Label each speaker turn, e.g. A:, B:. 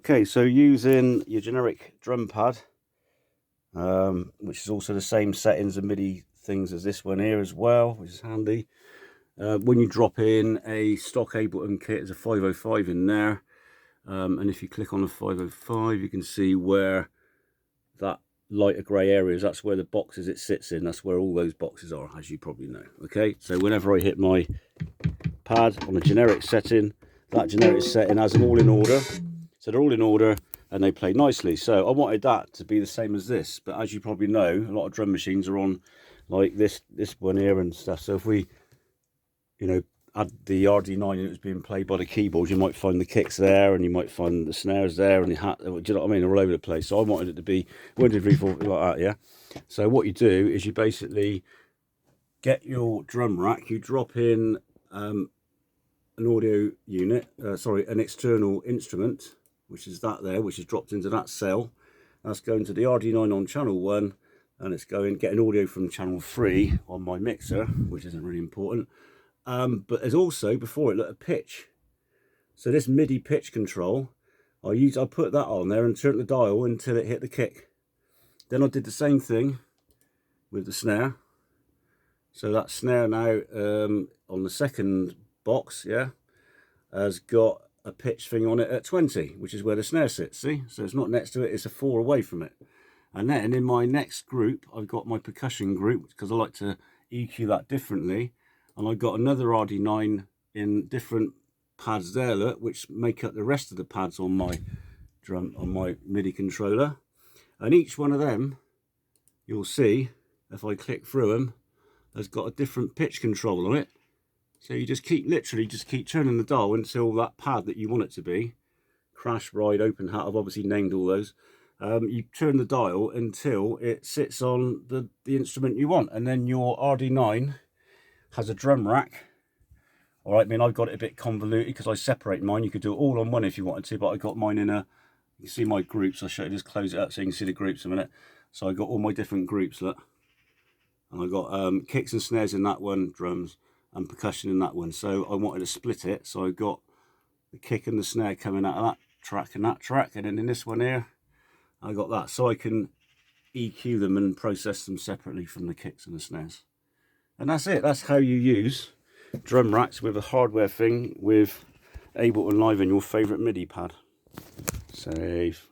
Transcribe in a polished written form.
A: Okay, so using your generic drum pad, which is also the same settings and MIDI things as this one here as well, which is handy. When you drop in a stock Ableton kit, there's a 505 in there, and if you click on the 505, you can see where that lighter grey area is. That's where the boxes it sits in. That's where all those boxes are, as you probably know. Okay, so whenever I hit my pad on a generic setting, that generic setting has them all in order. So they're all in order and they play nicely. So I wanted that to be the same as this, but as you probably know, a lot of drum machines are on like this one here and stuff. So if we, add the RD9 and it was being played by the keyboard, you might find the kicks there, and you might find the snares there, and the hat, do you know what I mean, all over the place. So I wanted it to be 1, 2, 3, 4 like that, yeah. So what you do is you basically get your drum rack, you drop in an audio unit, an external instrument, which is that there, which is dropped into that cell. That's going to the RD9 on channel 1, and it's getting audio from channel 3 on my mixer, which isn't really important. But there's also, before it, a pitch. So this MIDI pitch control, I put that on there and turned the dial until it hit the kick. Then I did the same thing with the snare. So that snare now on the second box, yeah, has got a pitch thing on it at 20, which is where the snare sits, see? So it's not next to it, it's a 4 away from it. And then in my next group, I've got my percussion group, because I like to EQ that differently. And I've got another RD9 in different pads there, look, which make up the rest of the pads on my MIDI controller. And each one of them, you'll see, if I click through them, has got a different pitch control on it. So you just literally keep turning the dial until that pad that you want it to be, crash, ride, open hat, I've obviously named all those. You turn the dial until it sits on the instrument you want, and then your RD9 has a drum rack. All right, I mean, I've got it a bit convoluted because I separate mine. You could do it all on one if you wanted to, but I got mine in you can see my groups. I'll show you, just close it up so you can see the groups in a minute. So I got all my different groups, look. And I got kicks and snares in that one, drums, and percussion in that one. So I wanted to split it. So I got the kick and the snare coming out of that track and that track. And then in this one here, I got that. So I can EQ them and process them separately from the kicks and the snares. And that's it. That's how you use drum racks with a hardware thing with Ableton Live and your favourite MIDI pad. Save.